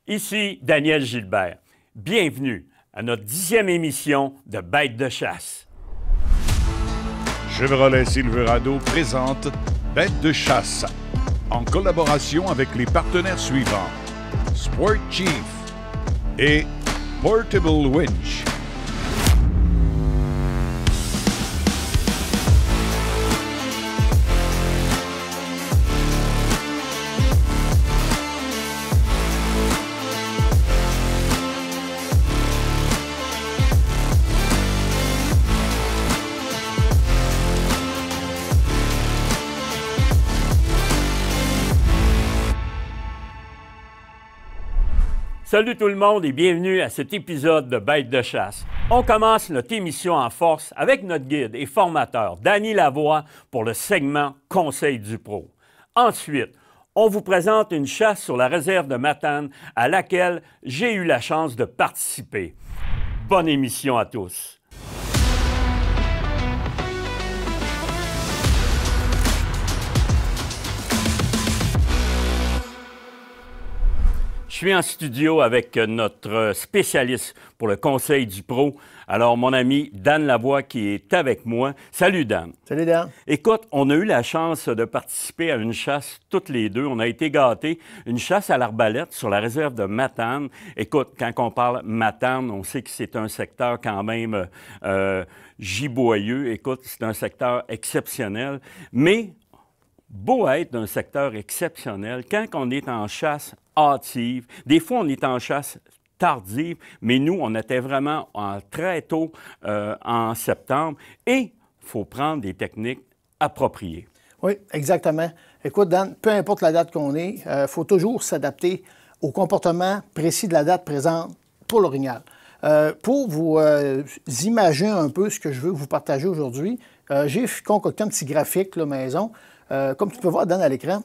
Ici Daniel Gilbert. Bienvenue à notre 10e émission de Bêtes de chasse. Chevrolet Silverado présente Bêtes de chasse en collaboration avec les partenaires suivants: Sport Chief et Portable Winch. Salut tout le monde et bienvenue à cet épisode de Bêtes de chasse. On commence notre émission en force avec notre guide et formateur Danny Lavoie pour le segment Conseil du pro. Ensuite, on vous présente une chasse sur la réserve de Matane à laquelle j'ai eu la chance de participer. Bonne émission à tous. Je suis en studio avec notre spécialiste pour le Conseil du pro. Alors, mon ami Dan Lavoie qui est avec moi. Salut, Dan. Salut, Dan. Écoute, on a eu la chance de participer à une chasse toutes les deux. On a été gâtés. Une chasse à l'arbalète sur la réserve de Matane. Écoute, quand on parle Matane, on sait que c'est un secteur quand même giboyeux. Écoute, c'est un secteur exceptionnel. Mais beau être d'un secteur exceptionnel, quand on est en chasse hâtive, des fois on est en chasse tardive, mais nous, on était vraiment très tôt en septembre et il faut prendre des techniques appropriées. Oui, exactement. Écoute, Dan, peu importe la date qu'on est, il faut toujours s'adapter au comportement précis de la date présente pour l'orignal. Pour vous imaginer un peu ce que je veux vous partager aujourd'hui, j'ai concocté un petit graphique, là, maison. Comme tu peux voir, Dan, à l'écran,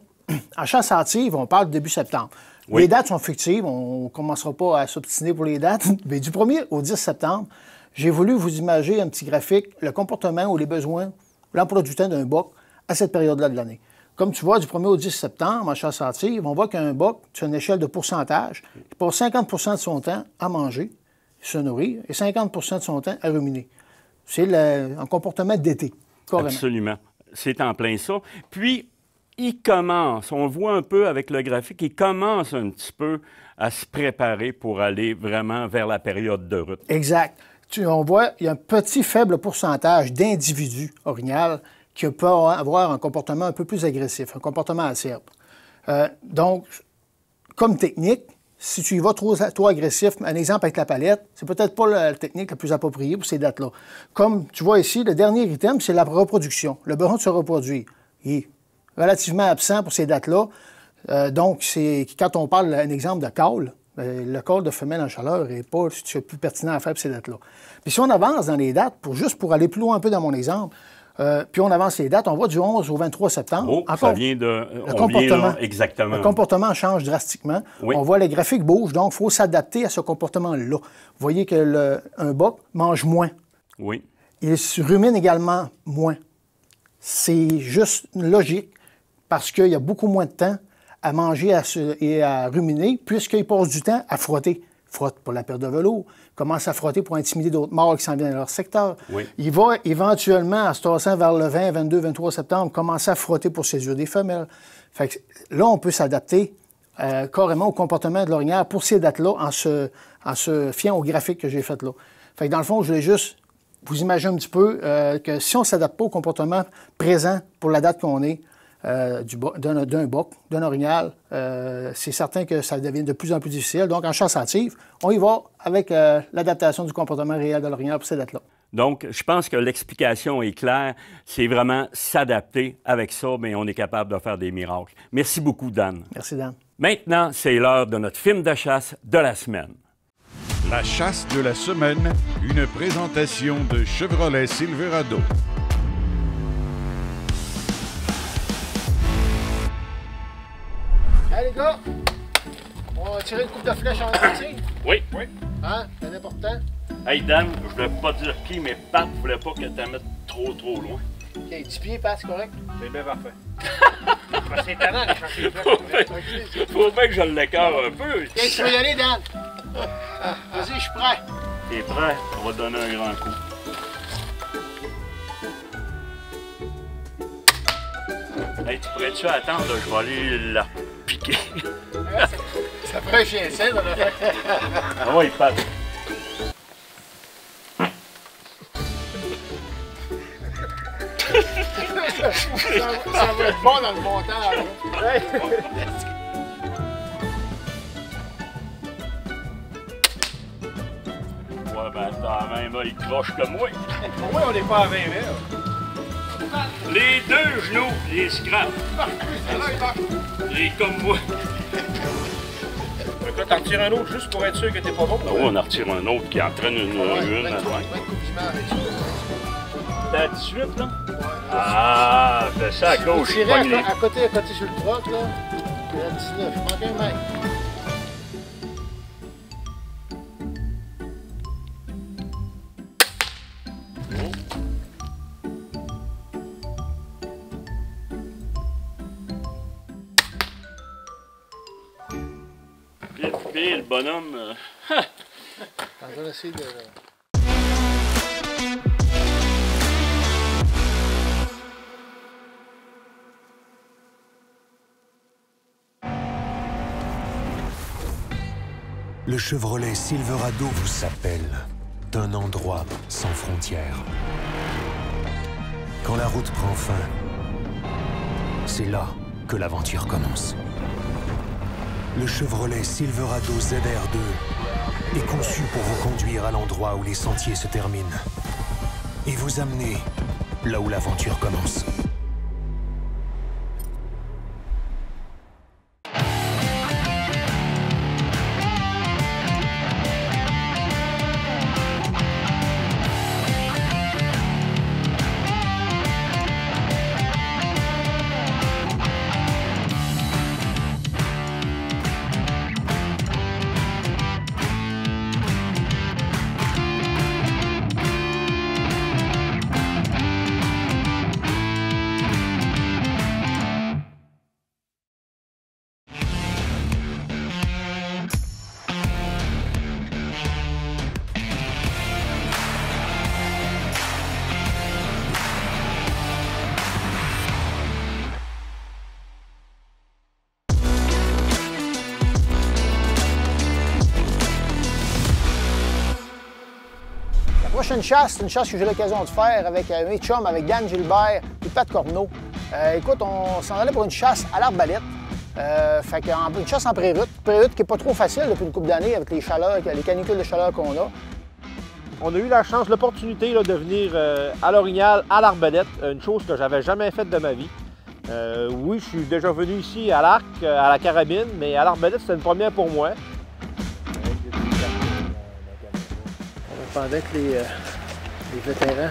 en chasse hâtive, on parle de début septembre. Oui. Les dates sont fictives, on ne commencera pas à s'obstiner pour les dates, mais du 1er au 10 septembre, j'ai voulu vous imager un petit graphique, le comportement ou les besoins, l'emploi du temps d'un boc à cette période-là de l'année. Comme tu vois, du 1er au 10 septembre, en chasse hâtive, on voit qu'un boc, sur une échelle de pourcentage, il passe 50 de son temps à manger, se nourrir, et 50 de son temps à ruminer. C'est un comportement d'été, carrément. Absolument. C'est en plein ça. Puis, il commence, on voit un peu avec le graphique, il commence un petit peu à se préparer pour aller vraiment vers la période de rut. Exact. On voit, il y a un petit faible pourcentage d'individus orignales qui peuvent avoir un comportement un peu plus agressif, un comportement acerbe. Donc, comme technique, si tu y vas trop agressif, un exemple avec la palette, c'est peut-être pas la technique la plus appropriée pour ces dates-là. Comme tu vois ici, le dernier item, c'est la reproduction, le besoin de se reproduire. Il est relativement absent pour ces dates-là. Donc, c'est quand on parle d'un exemple de call, le call de femelle en chaleur n'est pas plus pertinent à faire pour ces dates-là. Puis si on avance dans les dates, juste pour aller plus loin un peu dans mon exemple, puis on avance les dates, on va du 11 au 23 septembre. Oh, encore, ça vient de... Le comportement, là, exactement. Le comportement change drastiquement. Oui. On voit les graphiques bougent, donc il faut s'adapter à ce comportement-là. Vous voyez que un boc mange moins. Oui. Il rumine également moins. C'est juste logique parce qu'il y a beaucoup moins de temps à manger et à ruminer puisqu'il passe du temps à frotter. Frotte pour la perte de velours, commence à frotter pour intimider d'autres mâles qui s'en viennent dans leur secteur. Oui. Il va éventuellement, en se tassant vers le 20, 22, 23 septembre, commencer à frotter pour séduire des femelles. Fait que là, on peut s'adapter carrément au comportement de l'orignal pour ces dates-là en se fiant au graphique que j'ai fait là. Fait que dans le fond, je voulais juste vous imaginer un petit peu que si on ne s'adapte pas au comportement présent pour la date qu'on est, d'un boc, d'un orignal, c'est certain que ça devient de plus en plus difficile. Donc, en chasse hâtive, on y va avec l'adaptation du comportement réel de l'orignal pour ces dates-là. Donc, je pense que l'explication est claire. C'est vraiment s'adapter avec ça, mais on est capable de faire des miracles. Merci beaucoup, Dan. Merci, Dan. Maintenant, c'est l'heure de notre film de chasse de la semaine. La chasse de la semaine, une présentation de Chevrolet Silverado. Allez, les gars, on va tirer une coupe de flèche en partie. Oui. Hein? C'est important. Hey, Dan, je voulais pas dire qui, mais Pat voulait pas que tu la mettes trop loin. OK, 10 pieds, Pat, c'est correct? C'est bien parfait. C'est tannant de chercher les flèches. Faut bien que je l'écœure un peu. Qu'est-ce que tu veux y aller, Dan? Vas-y, je suis prêt. T'es prêt? On va te donner un grand coup. Hey, tu pourrais-tu attendre? Là, je vais aller la piquer. Ça ferait un chien sel, là. Ah ouais, il passe. Ça va être bon dans le montage. Ouais, ben attends, même là, il croche comme moi. Pourquoi on n'est pas à 20 verres? Les deux genoux, les scraps. Les comme moi. Donc là, t'en retires un autre juste pour être sûr que t'es pas bon. Ah ouais, on en retire un autre qui entraîne une. T'es à 18, là? Ah, fais ça à gauche. Je tirais à côté sur le troc, là. Il y a 19, il manque un mètre. Puis le bonhomme. On va essayer de. Le Chevrolet Silverado vous appelle d'un endroit sans frontières. Quand la route prend fin, c'est là que l'aventure commence. Le Chevrolet Silverado ZR2 est conçu pour vous conduire à l'endroit où les sentiers se terminent et vous amener là où l'aventure commence. La prochaine chasse, c'est une chasse que j'ai l'occasion de faire avec mes chums, avec Dan Gilbert et Pat Corneau. Écoute, on s'en allait pour une chasse à l'arbalète. Fait une chasse en pré-rute. Pré-rute qui n'est pas trop facile depuis une couple d'années avec les chaleurs, les canicules de chaleur qu'on a. On a eu la chance, l'opportunité de venir à l'Orignal, à l'Arbalète, une chose que j'avais jamais faite de ma vie. Oui, je suis déjà venu ici à l'Arc, à la Carabine, mais à l'Arbalète, c'était une première pour moi. Pendant que les vétérans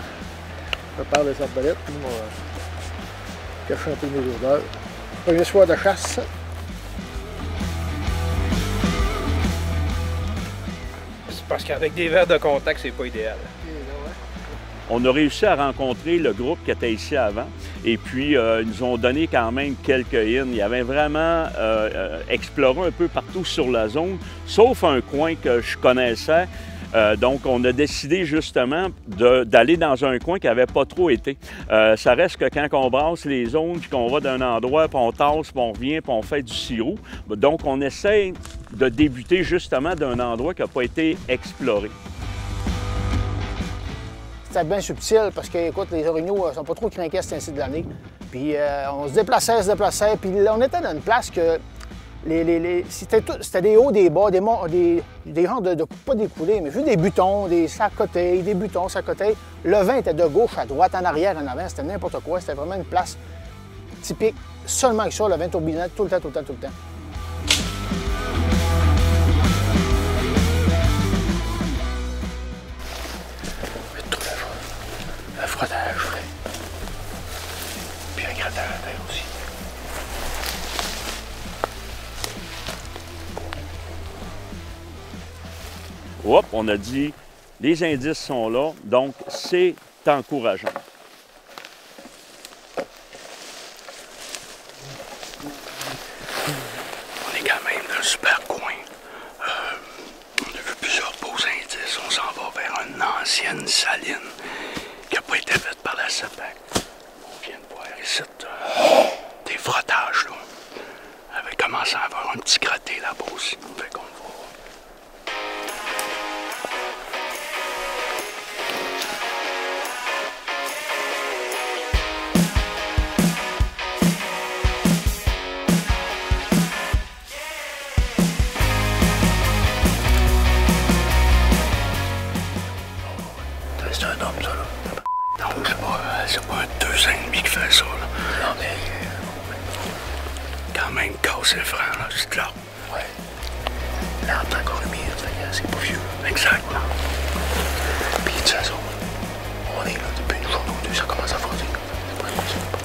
préparent les arbalètes, nous, on va cacher un peu nos odeurs. Premier soir de chasse. C'est parce qu'avec des verres de contact, c'est pas idéal. On a réussi à rencontrer le groupe qui était ici avant. Et puis, ils nous ont donné quand même quelques in. Ils avaient vraiment exploré un peu partout sur la zone, sauf un coin que je connaissais. Donc, on a décidé justement d'aller dans un coin qui n'avait pas trop été. Ça reste que quand on brasse les zones, puis qu'on va d'un endroit, puis on tasse, puis on revient, puis on fait du sirop. Donc, on essaie de débuter justement d'un endroit qui n'a pas été exploré. C'était bien subtil parce que, écoute, les orignaux ne sont pas trop crinqués à ce temps-ci de l'année. Puis, on se déplaçait, puis on était dans une place que c'était des hauts, des bas, des genres de pas des coulées, mais vu des butons, des sacotés, des butons, sacotés. Le vent était de gauche à droite, en arrière, en avant, c'était n'importe quoi. C'était vraiment une place typique, seulement que ça, le vent tourbillonnait tout le temps, tout le temps, tout le temps. Un frottage frais. Puis un grattage à terre aussi. Hop, on a dit, les indices sont là, donc c'est encourageant. c'est le franc, là, c'est là. Ouais. L'arbre est encore humide, c'est pas vieux. Exact. Puis de toute façon, on est là depuis une journée ou deux, ça commence à frotter.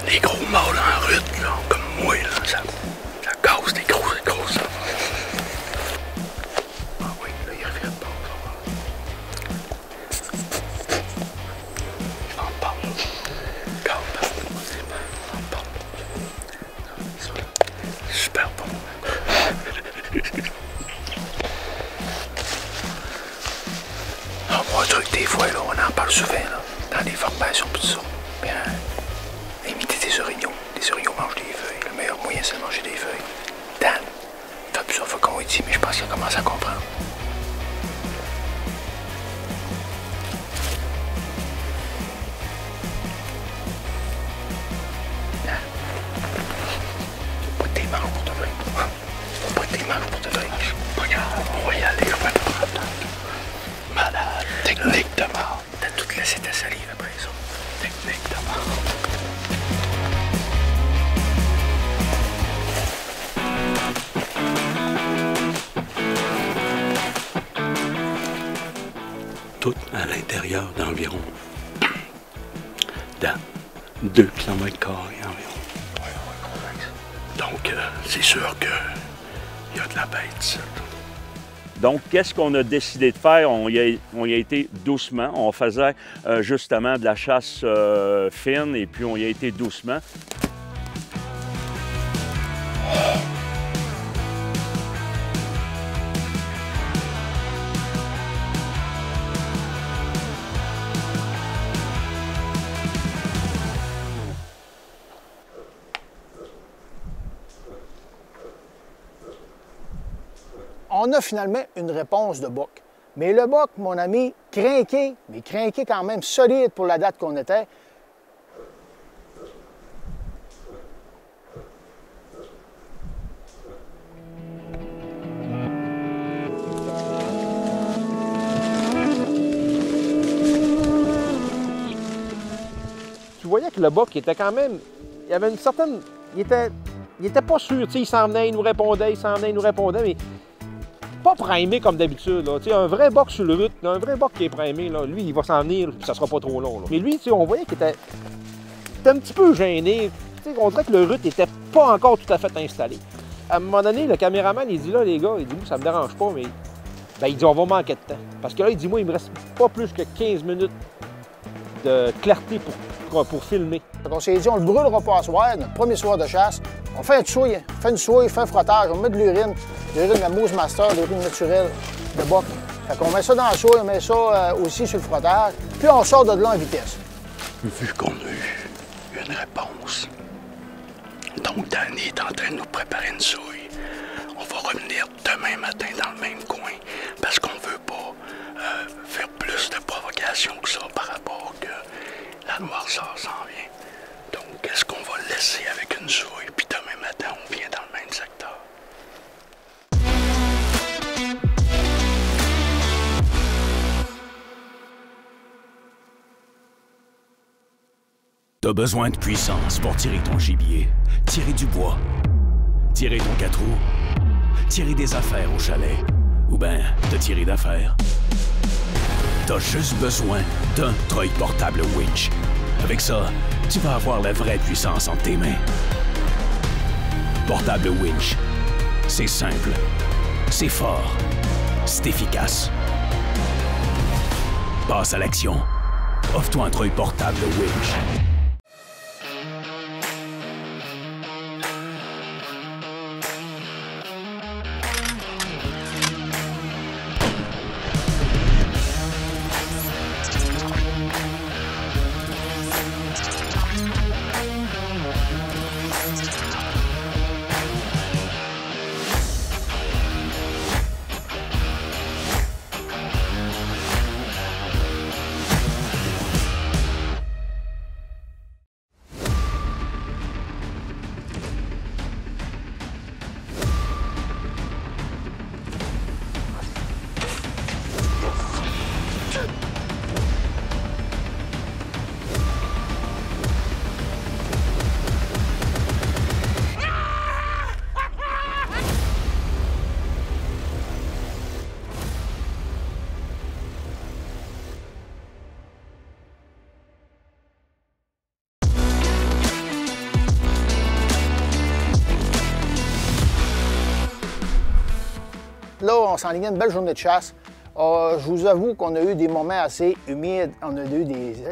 Les gros mâles en rut, là, comme moi, là, ça casse des grosses. Ah oui, là, il revient de bord. Je m'en parle. Super bon. Ah, moi, un truc, des fois, là, on en parle souvent, là, dans les formations, pis tout ça. Bien, imiter des orignaux. Les orignaux mangent des feuilles. Le meilleur moyen, c'est de manger des feuilles. Dan, t'as plus ça fois qu'on dit, mais je pense qu'il commence à comprendre. Faut pas tes manches pour te vrai. Faut pas tes manches pour te vrai. Pas grave, on va y aller, on va malade. Technique de mort. T'as tout laissé ta salive après ça. Technique de mort. Tout à l'intérieur d'environ 2 km² environ. Donc, c'est sûr qu'il y a de la bête, ça. Donc, qu'est-ce qu'on a décidé de faire? On y a été doucement. On faisait justement de la chasse fine et puis on y a été doucement. On a finalement une réponse de boc. Mais le boc, mon ami, crinqué, mais crinqué quand même solide pour la date qu'on était. Tu voyais que le boc était quand même. Il y avait une certaine. Il était pas sûr. Tu sais, il s'en venait, il nous répondait, mais pas primé comme d'habitude. Là. Tu sais, un vrai boc sur le rut, un vrai boc qui est primé, là, lui, il va s'en venir, puis ça sera pas trop long. Là. Mais lui, tu sais, on voyait qu'il était un petit peu gêné. Tu sais, on dirait que le rut n'était pas encore tout à fait installé. À un moment donné, le caméraman, il dit là, les gars, il dit, moi, ça me dérange pas, mais. Ben, il dit, on va manquer de temps. Parce que là, il dit, moi, il me reste pas plus que 15 minutes de clarté pour filmer. Donc on s'est dit, on le brûlera pas à soir, notre premier soir de chasse. On fait une souille, on fait un frottage, on met de l'urine de la Moose Master, de l'urine naturelle de boc. Fait qu'on met ça dans la souille, on met ça aussi sur le frottage, puis on sort de là en vitesse. Vu qu'on a eu une réponse, donc Danny est en train de nous préparer une souille. On va revenir demain matin dans le même coin parce qu'on veut pas faire plus de provocation que ça par rapport que la noirceur s'en vient. Donc, est-ce qu'on va le laisser avec une souille, puis demain matin, on vient dans le même secteur? T'as besoin de puissance pour tirer ton gibier, tirer du bois, tirer ton 4 roues, tirer des affaires au chalet, ou ben te tirer d'affaires. T'as juste besoin d'un treuil portable winch. Avec ça, tu vas avoir la vraie puissance entre tes mains. Portable winch, c'est simple, c'est fort, c'est efficace. Passe à l'action. Offre-toi un treuil portable winch. on s'enlignait une belle journée de chasse. Je vous avoue qu'on a eu des moments assez humides, on a eu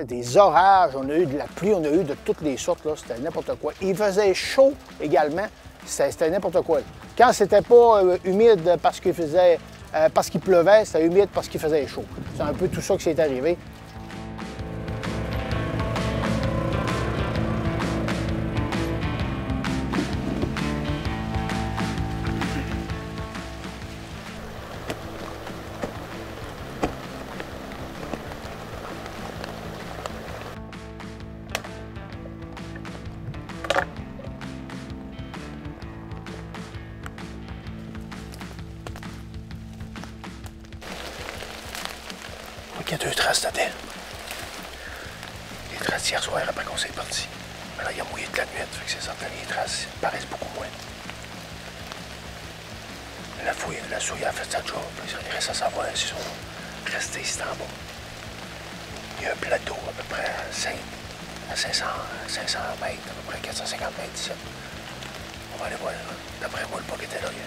des orages, on a eu de la pluie, on a eu de toutes les sortes, là, c'était n'importe quoi. Il faisait chaud également, c'était n'importe quoi. Là. Quand c'était pas humide parce qu'il pleuvait, c'était humide parce qu'il faisait chaud. C'est un peu tout ça qui s'est arrivé. Il y a 2 traces dedans. Les traces d'hier soir après qu'on s'est parti. Mais là, il a mouillé de la nuit, fait que c'est certain les traces paraissent beaucoup moins. La souille a fait sa job. Il reste à savoir s'ils sont restés ici en bas. Il y a un plateau à peu près à 500 mètres, à peu près 450 mètres d'ici. On va aller voir. D'après moi, le bug était là hier.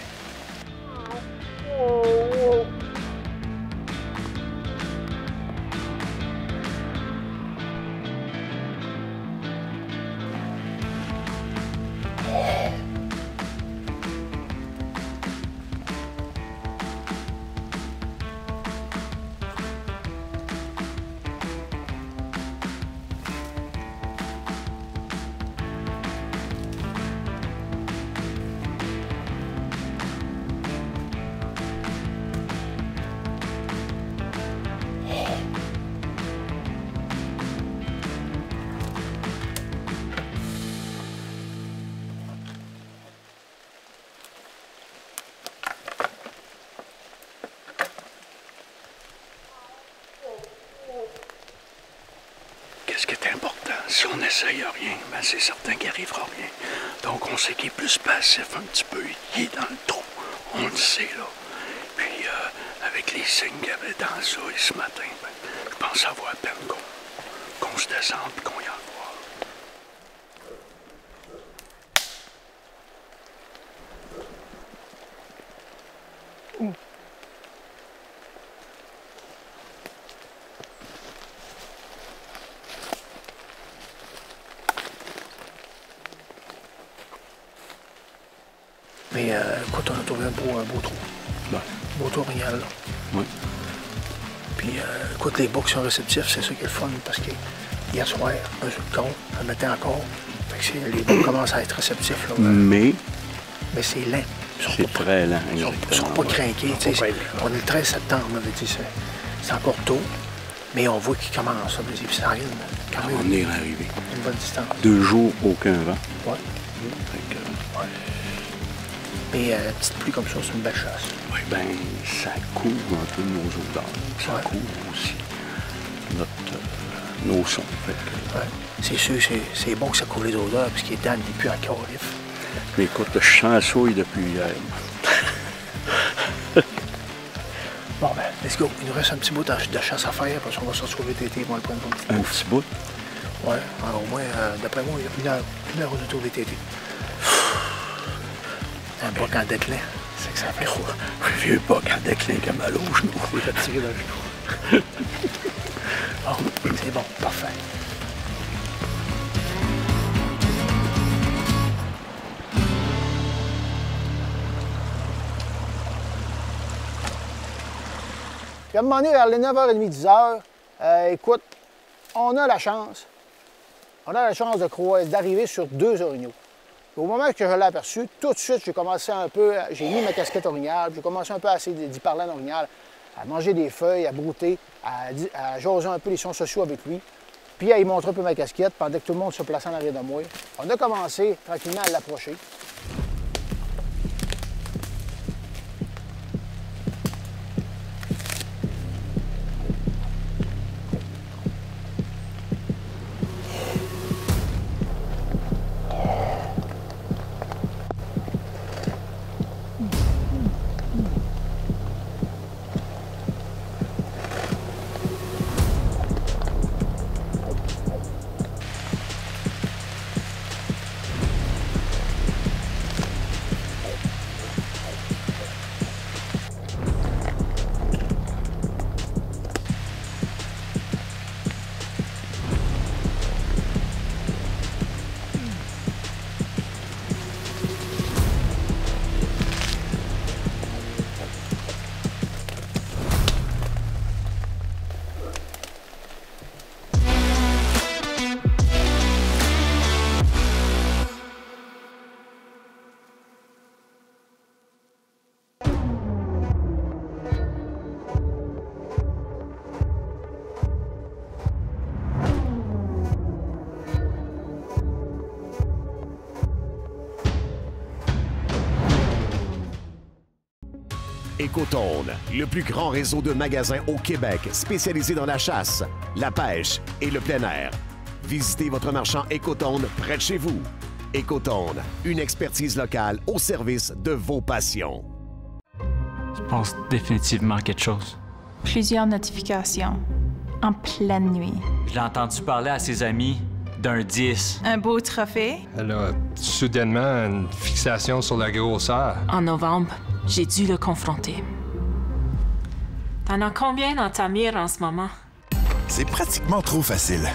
Ce qui est important, si on n'essaye rien, ben c'est certain qu'il n'arrivera rien. Donc on sait qu'il est plus passif un petit peu, il est dans le trou, on le sait là. Puis avec les signes qu'il y avait dans ça ce matin, ben, je pense que ça vaut à peine qu'on se descende et qu'on y aille voir. Mais écoute, on a trouvé un beau trou. Ouais. Beau trou orignal, là. Oui. Puis écoute, les boucs sont réceptifs, c'est ça qui est le fun, parce que hier soir, un sur le compte, un matin encore, fait que les boucs commencent à être réceptifs. Là, Mais c'est lent. c'est très lent. Ils ne sont pas craqués. On est le 13 septembre, c'est encore tôt, mais on voit qu'ils commencent. Ça arrive quand même. On est arrivé. Une bonne distance. 2 jours, aucun vent. Ouais. Mais une petite pluie comme ça, c'est une belle chasse. Oui, ben ça couvre un peu nos odeurs. Ça couvre aussi nos sons. C'est sûr, c'est bon que ça couvre les odeurs, puisqu'il est dans n'est plus encore vif. Mais écoute, je chansouille depuis hier. Bon, ben, let's go. Il nous reste un petit bout de chasse à faire, parce qu'on va se retrouver VTT pour le prendre un petit bout. Un petit bout? Oui, au moins, d'après moi, il y a une heure de tour VTT. Un boc en déclin, c'est que ça fait froid. Un vieux boc en déclin qui a mal au genou. Il a tiré dans le genou. Bon, c'est bon, parfait. Puis à un moment donné, vers les 9h30, 10h, écoute, on a la chance d'arriver sur 2 orignaux. Au moment que je l'ai aperçu, tout de suite, j'ai commencé un peu, j'ai mis ma casquette orignale, j'ai commencé un peu à essayer d'y parler en orignal, à manger des feuilles, à brouter, à jaser un peu les sons sociaux avec lui, puis à y montrer un peu ma casquette pendant que tout le monde se plaçait en arrière de moi. On a commencé tranquillement à l'approcher. Écotone, le plus grand réseau de magasins au Québec spécialisé dans la chasse, la pêche et le plein air. Visitez votre marchand Écotone près de chez vous. Écotone, une expertise locale au service de vos passions. Je pense définitivement à quelque chose. Plusieurs notifications en pleine nuit. Je l'ai entendu parler à ses amis d'un 10. Un beau trophée. Elle a soudainement une fixation sur la grosseur. En novembre, j'ai dû le confronter. T'en as combien dans ta mire en ce moment? C'est pratiquement trop facile.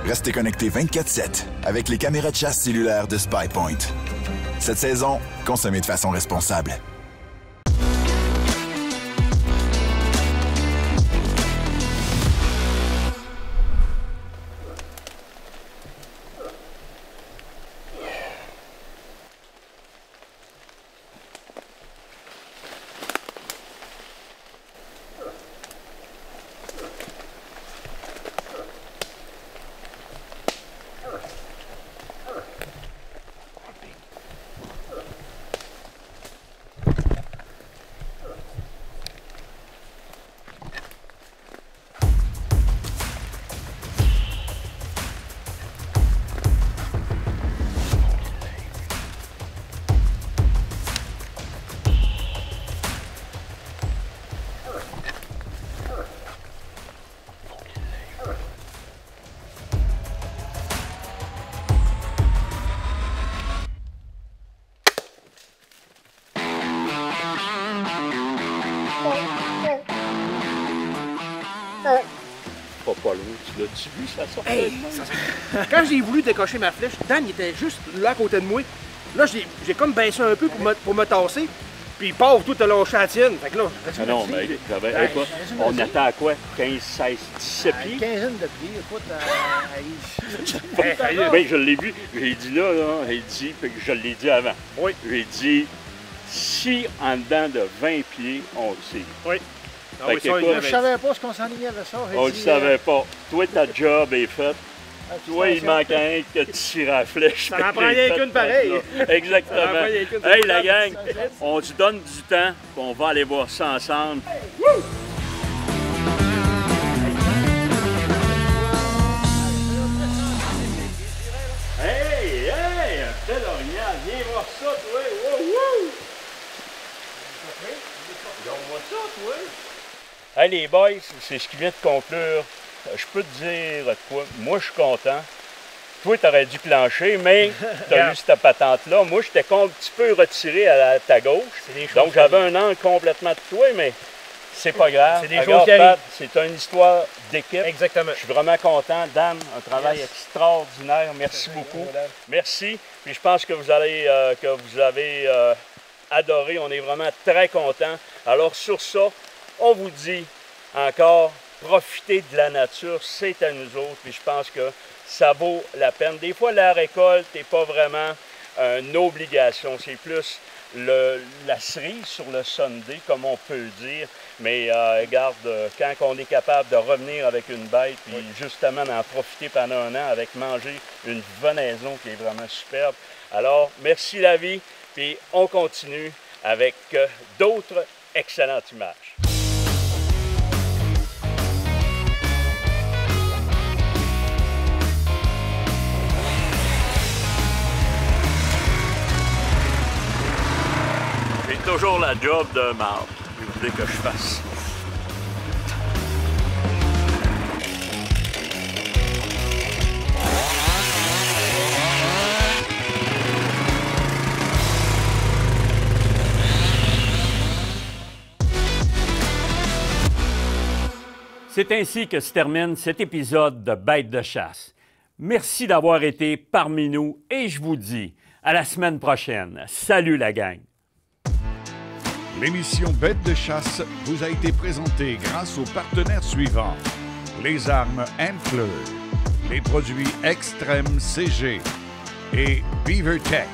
Restez connectés 24/7 avec les caméras de chasse cellulaires de SpyPoint. Cette saison, consommez de façon responsable. Pas loin, tu l'as-tu vu, ça sort? Hey, quand j'ai voulu décocher ma flèche, Dan il était juste là à côté de moi. Là, j'ai comme baissé un peu pour me tasser. Puis pauvre, tout a lâché la tienne. Fait que là, non, mais écoute, on attend à quoi? 15, 16, 17 pieds? Quinzaine de pieds, écoute. Ben, je l'ai vu. J'ai dit là, il dit, puis je l'ai dit avant. Oui. J'ai dit, si en dedans de 20 pieds, on tire. Oui. Ah oui, ça, je ne savais pas ce qu'on s'enlignait avec ça. On ne le savait pas. Toi, ta job est faite. Toi, il manque un que tu tires à la flèche. Ça n'en prend rien qu'une pareille. Exactement. Hey, la gang, on se donne du temps, puis on va aller voir ça ensemble. Hey, un bel orignal. Viens voir ça, toi. Wouhou! On voit ça, toi. Hey, les boys, c'est ce qui vient de conclure. Je peux te dire quoi? Moi, je suis content. Toi, tu aurais dû plancher, mais tu as eu cette patente-là. Moi, j'étais un petit peu retiré à ta gauche. Donc, j'avais un angle complètement de toi, mais c'est pas grave. C'est des choses qui arrivent. C'est une histoire d'équipe. Exactement. Je suis vraiment content. Dan, un travail extraordinaire. Merci beaucoup. Merci. Puis je pense que vous avez adoré. On est vraiment très contents. Alors, sur ça, on vous dit encore, profitez de la nature, c'est à nous autres, puis je pense que ça vaut la peine. Des fois, la récolte n'est pas vraiment une obligation, c'est plus la cerise sur le Sunday, comme on peut le dire. Mais regarde, quand on est capable de revenir avec une bête, puis justement d'en profiter pendant un an avec manger une venaison qui est vraiment superbe. Alors, merci la vie, puis on continue avec d'autres excellentes images. J'ai toujours la job de marde. Vous voulez que je fasse. C'est ainsi que se termine cet épisode de Bêtes de chasse. Merci d'avoir été parmi nous et je vous dis à la semaine prochaine. Salut la gang! L'émission Bêtes de chasse vous a été présentée grâce aux partenaires suivants. Les armes Antler, les produits Extreme CG et BeaverTech.